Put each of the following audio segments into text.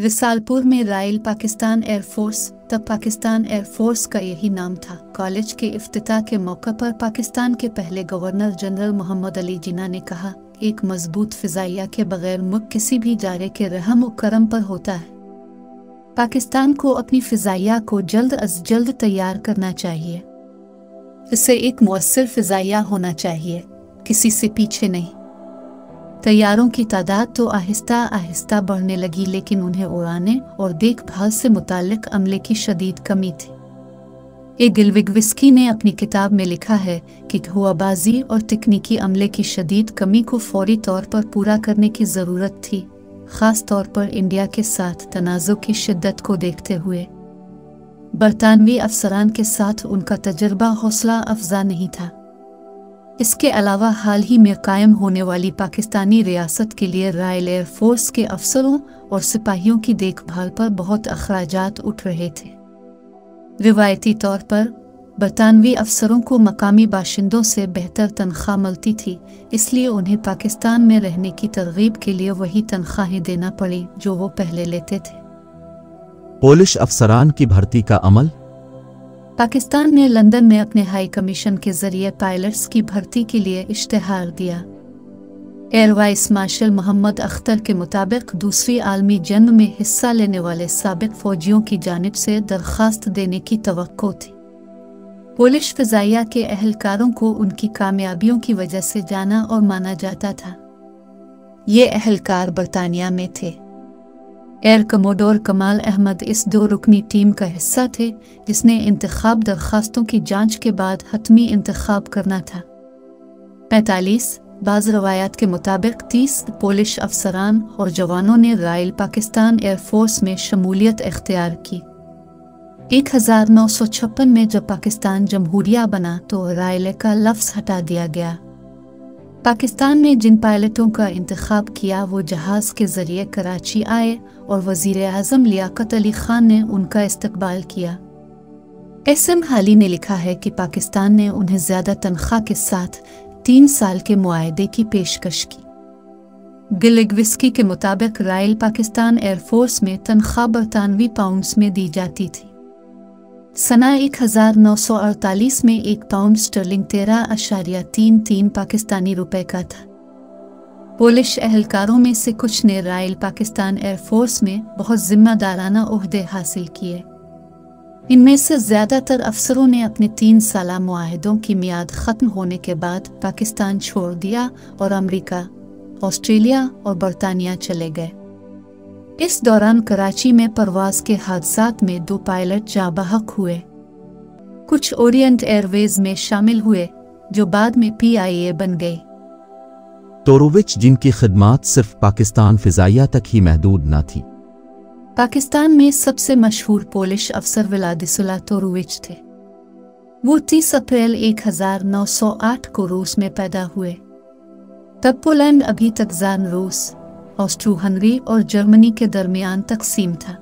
रिसालपुर में royal Pakistan air force, तब Pakistan air force का यही नाम था। कॉलेज के इफ्तिताह के मौके पर पाकिस्तान के पहले गवर्नर जनरल मोहम्मद अली जिन्ना ने कहा, एक मजबूत फिजाइया के बगैर मुल्क किसी भी इदारे के रहम और करम पर होता है। पाकिस्तान को अपनी फिजाइया को जल्द अज जल्द तैयार करना चाहिए। इसे एक मुअस्सिर फिजाइया होना चाहिए, किसी से पीछे नहीं। तैयारों की तादाद तो आहिस्ता आहिस्ता बढ़ने लगी, लेकिन उन्हें उड़ाने और देखभाल से मुताल्लिक अमले की शदीद कमी थी। ए गिलविग्विस्की ने अपनी किताब में लिखा है कि हवाबाजी और तकनीकी अमले की शदीद कमी को फौरी तौर पर पूरा करने की ज़रूरत थी, ख़ास तौर पर इंडिया के साथ तनाज़ुर की शिद्दत को देखते हुए। बरतानवी अफसरान के साथ उनका तजर्बा हौसला अफजा नहीं था। इसके अलावा हाल ही में कायम होने वाली पाकिस्तानी रियासत के लिए रॉयल एयरफोर्स के अफसरों और सिपाहियों की देखभाल पर बहुत अखराजात उठ रहे थे। रिवायती तौर पर बरतानवी अफसरों को मकामी बाशिंदों से बेहतर तनख्वाह मिलती थी, इसलिए उन्हें पाकिस्तान में रहने की तरगीब के लिए वही तनख्वाहें देना पड़ी जो वो पहले लेते थे। पोलिश अफसरान की भर्ती का अमल। पाकिस्तान ने लंदन में अपने हाई कमीशन के जरिए पायलट्स की भर्ती के लिए इश्तेहार दिया। Air vice marshal Mohammad Akhtar के मुताबिक दूसरी आलमी जंग में हिस्सा लेने वाले साबिक फौजियों की जानिब से दरख्वास्त देने की तवक्को थी। पोलिश फिजाइया के अहलकारों को उनकी कामयाबियों की वजह से जाना और माना जाता था। ये अहलकार बरतानिया में थे। एयर कमोडोर कमाल अहमद इस 2 रुकनी टीम का हिस्सा थे, जिसने इंतखाब दरख्वास्तों की जांच के बाद हतमी इंतखाब करना था। 45 बाज़ रवायात के मुताबिक 30 पोलिश अफसरान और जवानों ने रॉयल पाकिस्तान एयरफोर्स में शमूलियत इख्तियार की। 1956 में जब पाकिस्तान जमहूरिया बना तो रॉयल का लफ्ज़ हटा दिया गया। पाकिस्तान ने जिन पायलटों का इंतखाब किया वो जहाज़ के ज़रिए कराची आए और वज़ीर आज़म लियाकत अली ख़ान ने उनका इस्तकबाल किया। एसएम हाली ने लिखा है कि पाकिस्तान ने उन्हें ज़्यादा तनख्वाह के साथ 3 साल के मुआहदे की पेशकश की। गिलविग्विस्की के मुताबिक रॉयल पाकिस्तान एयरफोर्स में तनख्वाह बरतानवी पाउंड्स में दी जाती थी। सना 1948 में 1 पाउंड स्टर्लिंग 13.33 पाकिस्तानी रुपए का था। पोलिश अहलकारों में से कुछ ने रॉयल पाकिस्तान एयरफोर्स में बहुत जिम्मेदाराना ओहदे हासिल किए। इनमें से ज़्यादातर अफसरों ने अपने 3 साला मुआहदों की मियाद ख़त्म होने के बाद पाकिस्तान छोड़ दिया और अमेरिका, ऑस्ट्रेलिया और बरतानिया चले गए। इस दौरान कराची में परवाज़ के हादसात में 2 पायलट जाँ बहक हुए। कुछ ओरिएंट एयरवेज में शामिल हुए, जो बाद में PIA बन गई। तोरोविच, जिनकी खिदमात सिर्फ पाकिस्तान फिजाइया तक ही महदूद न थी। पाकिस्तान में सबसे मशहूर पोलिश अफसर व्लादिस्ला तोरोविच थे। वो 30 अप्रैल 1908 को रूस में पैदा हुए। तब पोलैंड अभी तक ज़ान रूस, ऑस्ट्रो हंगरी और जर्मनी के दरमियान तकसीम था।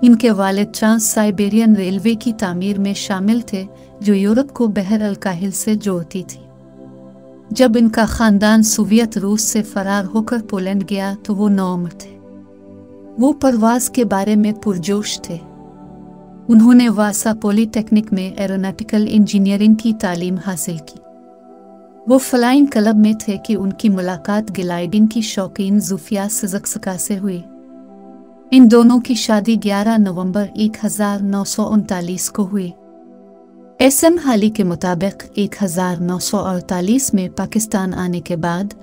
इनके वालिद ट्रांस साइबेरियन रेलवे की तामीर में शामिल थे, जो यूरोप को बहर अल-काहिल से जोड़ती थी। जब इनका ख़ानदान सोवियत रूस से फरार होकर पोलैंड गया तो वो 9 उम्र थे। वो परवाज़ के बारे में पुरजोश थे। उन्होंने वासा पॉलीटेक्निक में एरोनॉटिकल इंजीनियरिंग की तालीम हासिल की। वो फ्लाइंग क्लब में थे कि उनकी मुलाकात ग्लाइडिंग की शौकीन ज़ुफिया सिज़क्सका से हुई। इन दोनों की शादी 11 नवंबर 1939 को हुई। एसएम हाली के मुताबिक 1948 में पाकिस्तान आने के बाद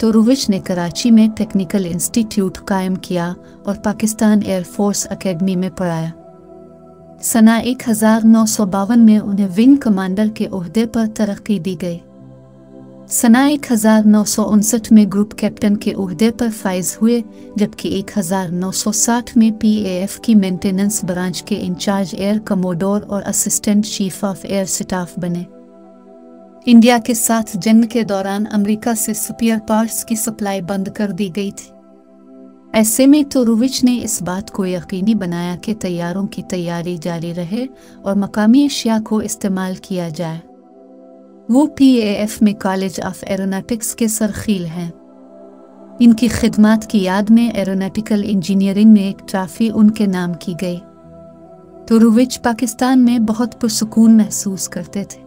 तोरोविच ने कराची में टेक्निकल इंस्टीट्यूट कायम किया और पाकिस्तान एयरफोर्स अकेडमी में पढ़ाया। सना 1952 में उन्हें विंग कमांडर के ओहदे पर तरक्की दी गई। सना 1959 में ग्रुप कैप्टन के ओहदे पर फाइज हुए, जबकि 1960 में PAF की मेंटेनेंस ब्रांच के इंचार्ज एयर कमोडोर और assistant chief of air staff बने। इंडिया के साथ जंग के दौरान अमेरिका से स्पेयर पार्ट्स की सप्लाई बंद कर दी गई थी। ऐसे में तोरोविच ने इस बात को यकीनी बनाया कि तैयारों की तैयारी जारी रहे और मकामी अशिया को इस्तेमाल किया जाए। वो PAF में कॉलेज ऑफ एरोनॉटिक्स के सरखील हैं। इनकी खिदमत की याद में एरोनॉटिकल इंजीनियरिंग में एक ट्रॉफी उनके नाम की गई। टोरोविच पाकिस्तान में बहुत पुरसुकून महसूस करते थे।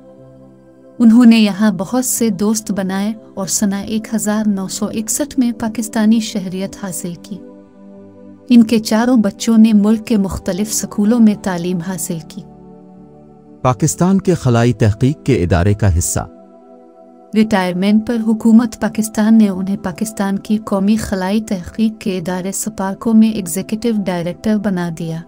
उन्होंने यहाँ बहुत से दोस्त बनाए और सना 1961 में पाकिस्तानी शहरियत हासिल की। इनके चारों बच्चों ने मुल्क के मुख्तलिफ स्कूलों में तालीम हासिल की। पाकिस्तान के खलाई तहकीक के इदारे का हिस्सा। रिटायरमेंट पर हुकूमत पाकिस्तान ने उन्हें पाकिस्तान की कौमी खलाई तहकीक के इदारे सपाको में एग्जीक्यूटिव डायरेक्टर बना दिया।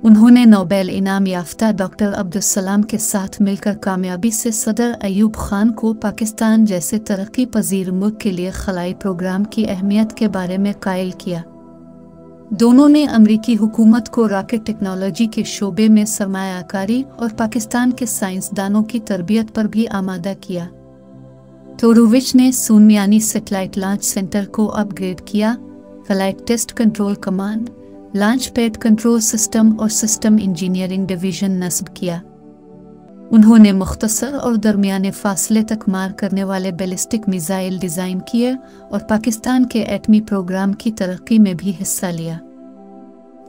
उन्होंने नोबेल इनाम याफ्ता डॉक्टर अब्दुल सलाम के साथ मिलकर कामयाबी से सदर अयूब खान को पाकिस्तान जैसे तरक्की पजीर मुल्क के लिए खलाई प्रोग्राम की अहमियत के बारे में कायल किया। दोनों ने अमरीकी हुकूमत को रॉकेट टेक्नोलॉजी के शोबे में सरमायाकारी और पाकिस्तान के साइंसदानों की तरबियत पर भी आमादा किया। टोरोविच ने सूनमियानी सेटेलाइट लॉन्च सेंटर को अपग्रेड किया, flight test control command, launch pad control system और सिस्टम इंजीनियरिंग डिवीजन नस्ब किया। उन्होंने मुख्तसर और दरमियाने फासले तक मार करने वाले बैलिस्टिक मिसाइल डिज़ाइन किए और पाकिस्तान के एटमी प्रोग्राम की तरक्की में भी हिस्सा लिया।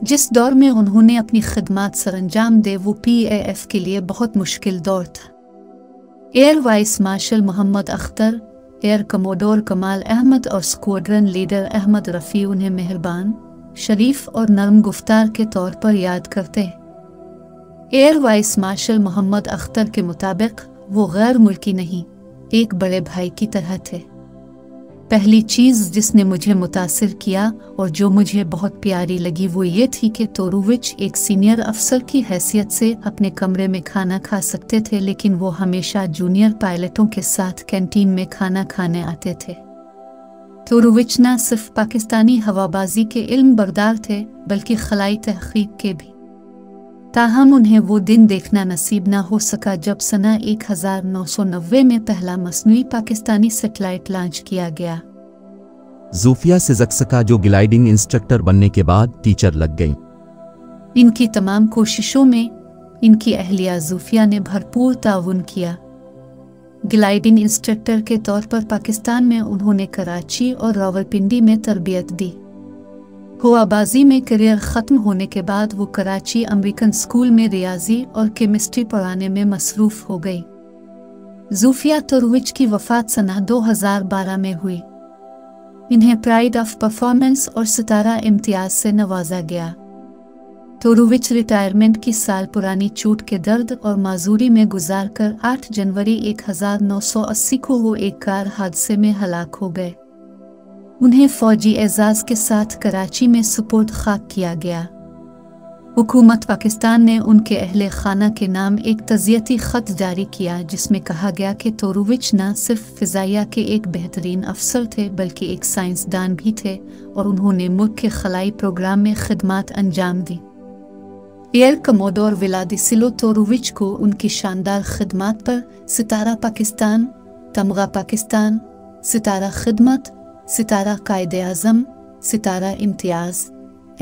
जिस दौर में उन्होंने अपनी खिदमत सरअंजाम दे वो PAF के लिए बहुत मुश्किल दौर था। Air vice marshal Mohammad Akhtar, air commodore Kamal Ahmed और स्क्वाड्रन लीडर अहमद रफ़ी उन्हें मेहरबान, शरीफ और नरम गुफ्तार के तौर पर याद करते। Air vice marshal Mohammad Akhtar के मुताबिक वो गैर मुल्की नहीं, एक बड़े भाई की तरह थे। पहली चीज़ जिसने मुझे मुतासिर किया और जो मुझे बहुत प्यारी लगी वो ये थी कि टोरोविच एक सीनियर अफसर की हैसियत से अपने कमरे में खाना खा सकते थे, लेकिन वो हमेशा जूनियर पायलटों के साथ कैंटीन में खाना खाने आते थे। टोरोविच न सिर्फ पाकिस्तानी हवाबाजी के इल्म बरदार थे बल्कि खलाई तहकीक के भी। ताहम उन्हें वो दिन देखना नसीब न हो सका जब सना 1990 में पहला मसनूई पाकिस्तानी सेटेलाइट लॉन्च किया गया। ज़ूफिया सिज़क्सका जो ग्लाइडिंग इंस्ट्रक्टर बनने के बाद टीचर लग गईं। इनकी तमाम कोशिशों में इनकी अहलिया ज़ूफिया ने भरपूर ताउन किया। ग्लाइडिंग इंस्ट्रक्टर के तौर पर पाकिस्तान में उन्होंने कराची और रावलपिंडी में तरबियत दी। हवाबाजी में करियर ख़त्म होने के बाद वो कराची अमेरिकन स्कूल में रियाजी और केमिस्ट्री पढ़ाने में मसरूफ़ हो गई। ज़ूफिया टोरोविच की वफ़ात सना 2012 में हुई। इन्हें प्राइड ऑफ परफॉर्मेंस और सितारा इम्तियाज़ से नवाजा गया। टोरोविच रिटायरमेंट की साल पुरानी चोट के दर्द और माजूरी में गुजारकर 8 जनवरी 1980 को वो एक कार हादसे में हलाक हो गए। उन्हें फौजी एजाज के साथ कराची में सुपुर्द खाक किया गया। हुकूमत पाकिस्तान ने उनके अहले खाना के नाम एक तज़ियती ख़त जारी किया जिसमें कहा गया कि टोरोविच न सिर्फ फ़िज़ाइया के एक बेहतरीन अफसर थे बल्कि एक साइंसदान भी थे और उन्होंने मुल्क के खलाई प्रोग्राम में खिदमत अंजाम दी। एयर कमोडोर व्लादिस्लो टोरोविच को उनकी शानदार खिदमत पर सितारा पाकिस्तान, तमगा पाकिस्तान, सितारा खिदमत, सितारा कायदे आज़म, सितारा इम्तियाज़,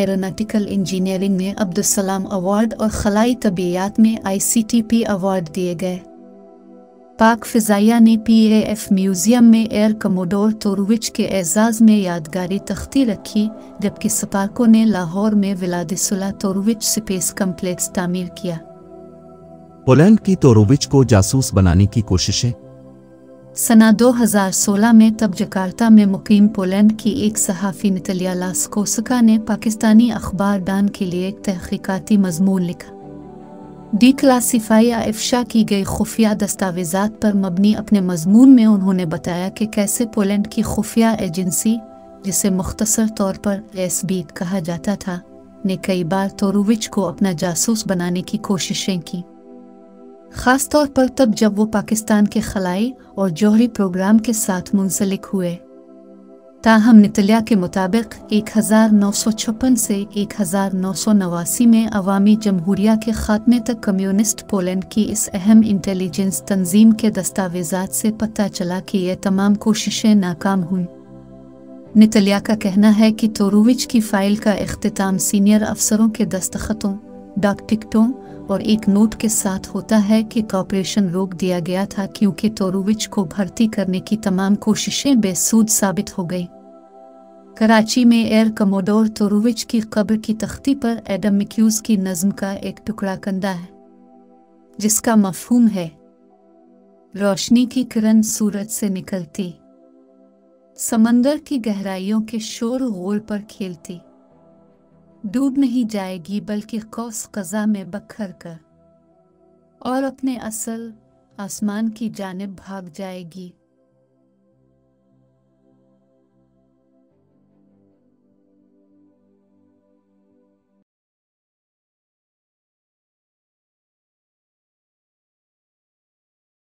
एरोनॉटिकल इंजीनियरिंग में अब्दुल सलाम अवार्ड और खलाई तबीयात में ICTP अवार्ड दिए गए। पाक फ़िज़ाइया ने PAF म्यूज़ियम में एयर कमोडोर टोरोविच के एजाज़ में यादगारी तख्ती रखी, जबकि सपाको ने लाहौर में व्लादिस्ला टोरोविच स्पेस कम्प्लेक्स तामीर किया। पोलैंड की टोरोविच को जासूस बनाने की कोशिशें। सना 2016 में तब जकार्ता में मुकीम पोलैंड की एक सहाफ़ी नतालिया लास्कोस्का ने पाकिस्तानी अखबार डान के लिए एक तहक़ीक़ाती मज़मून लिखा। डिक्लासिफाई या इफ़शा की गई खुफिया दस्तावेज़ात पर मबनी अपने मज़मून में उन्होंने बताया कि कैसे पोलैंड की खुफिया एजेंसी, जिसे मुख्तसर तौर पर SB कहा जाता था, ने कई बार टोरोविच को अपना जासूस बनाने की कोशिशें की, ख़ास तौर पर तब जब वो पाकिस्तान के खलाई और जौहरी प्रोग्राम के साथ मुंसलिक हुए। ताहम नतालिया के मुताबिक 1956 से 1989 में अवामी जमहूरिया के ख़ात्मे तक कम्युनिस्ट पोलैंड की इस अहम इंटेलिजेंस तंजीम के दस्तावेज़ात से पता चला कि ये तमाम कोशिशें नाकाम हुईं। नतालिया का कहना है कि टोरोविच की फ़ाइल का इख्तिताम सीनियर अफसरों के दस्तखतों, डाक टिकटों और एक नोट के साथ होता है कि ऑपरेशन रोक दिया गया था क्योंकि टोरोविच को भर्ती करने की तमाम कोशिशें बेसूद साबित हो गई। कराची में एयर कमोडोर तोरोविच की कब्र की तख्ती पर एडम मिक्यूज की नज़्म का एक टुकड़ा कंधा है, जिसका मफहूम है रोशनी की किरण सूरज से निकलती, समंदर की गहराइयों के शोर गोल पर खेलती, डूब नहीं जाएगी बल्कि कौस क़ज़ा में बखर कर और अपने असल आसमान की जानिब भाग जाएगी।